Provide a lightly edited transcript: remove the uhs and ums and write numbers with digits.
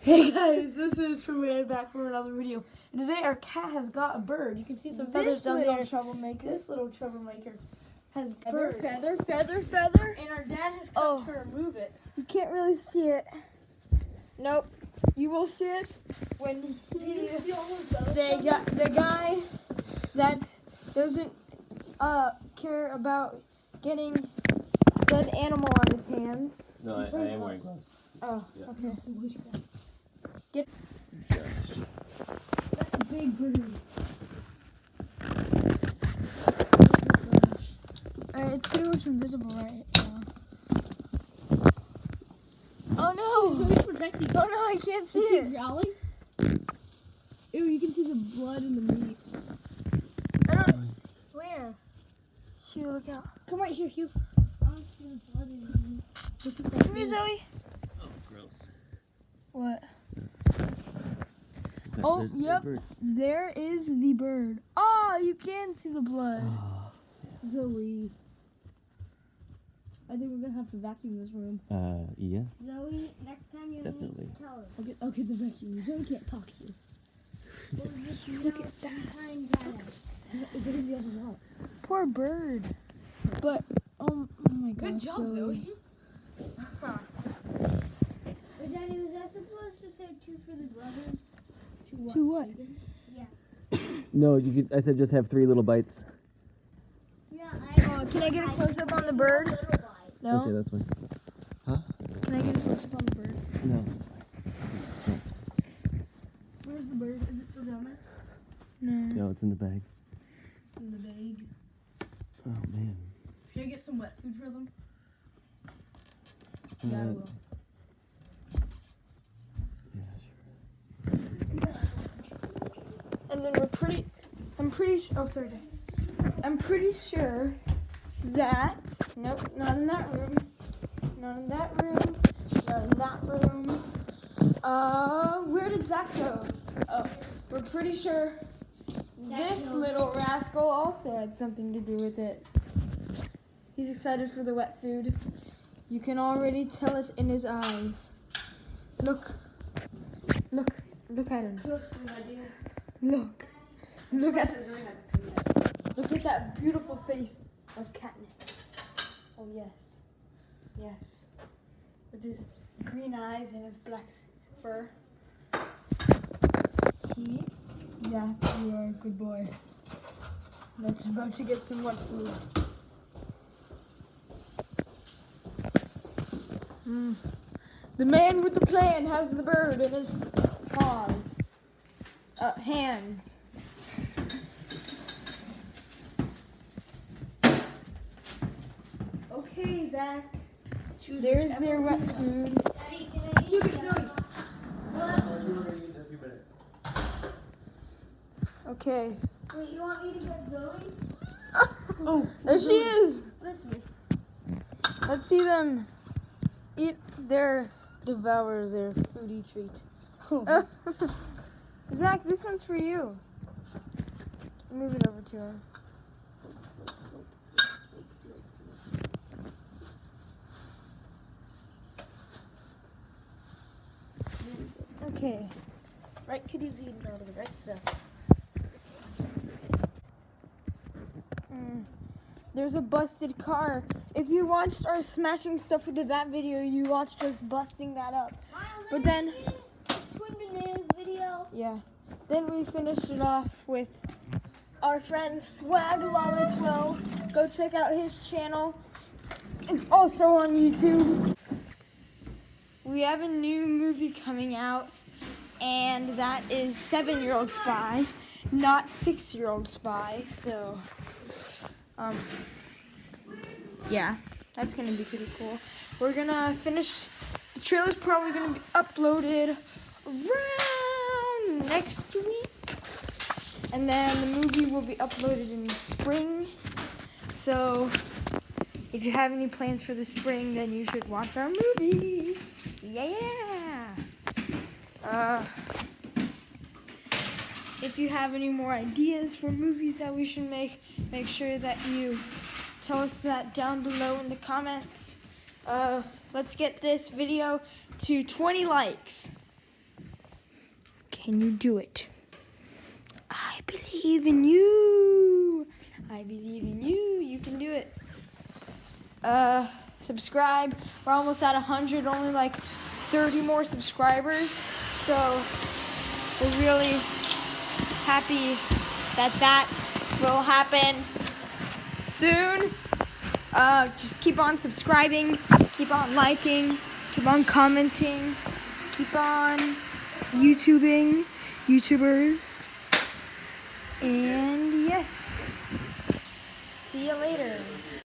Hey guys, this is Tremaine back from another video. And today our cat has got a bird. You can see some feathers down there. This little troublemaker has a bird. Feather. And our dad has come to remove it. You can't really see it. Nope. You will see it when the guy that doesn't care about getting a dead animal on his hands. No, I am wearing gloves. Oh, Yeah. okay. That's a big bird. Alright, it's pretty much invisible right now. Oh no! He's protecting. Oh no, I can't see Is he it. growling? Ew, you can see the blood in the meat. I don't. Where? Hugh, look out. Come right here, Hugh. I don't see the blood in the meat. Come here, Zoe. Oh, gross. What? Oh, yep. There is the bird. Oh, you can see the blood. Zoe. I think we're gonna have to vacuum this room. Yes. Zoe, next time you Definitely. need to tell us. I'll get the vacuum. Zoe can't talk here. Look at that. Behind that. Zoe doesn't know. Poor bird. But, oh my gosh. Good job, Zoe. But Daddy, was that supposed to say two for the brothers? To what? Yeah. No, you could. I said just have 3 little bites. Yeah, Can I get a close-up on the bird? No? Okay, that's fine. Huh? Can I get a close-up on the bird? No, that's fine. Where's the bird? Is it still down there? No. No, it's in the bag. It's in the bag. Oh man. Should I get some wet food for them? Yeah, I will. Yeah, sure. And then I'm pretty sure that, nope, not in that room. Not in that room. Not in that room. Where did Zach go? Oh, we're pretty sure this little rascal also had something to do with it. He's excited for the wet food. You can already tell it in his eyes. Look at him. Look at that beautiful face of Katniss. Oh yes, yes, with his green eyes and his black fur. Yeah, you are a good boy. That's about to get some wet food. The man with the plan has the bird in his paws. Hands. Okay, Zach. There's their wet food. Daddy, can I eat that? Okay. Wait, you want me to get Zoe? Oh, There she is. Let's see them eat devour their foodie treat. Zach, this one's for you. Move it over to her. Okay. right, Kitties eating all of the right stuff. There's a busted car. If you watched our smashing stuff with the bat video, you watched us busting that up. But then, Twin Bananas video. yeah, then we finished it off with our friend Swag12. Go check out his channel. It's also on YouTube. We have a new movie coming out, and that is 7-Year-Old Spy, not 6-Year-Old Spy. So, yeah, that's gonna be pretty cool. We're gonna finish. The trailer's probably gonna be uploaded around next week, and then the movie will be uploaded in the spring. So, if you have any plans for the spring, then you should watch our movie. Yeah. If you have any more ideas for movies that we should make sure that you tell us that down below in the comments. Let's get this video to 20 likes. Can you do it? I believe in you. I believe in you. You can do it. Subscribe. We're almost at 100. Only like 30 more subscribers. So we're really happy that will happen soon. Just keep on subscribing. Keep on liking. Keep on commenting. Keep on YouTubers. And yes, see you later.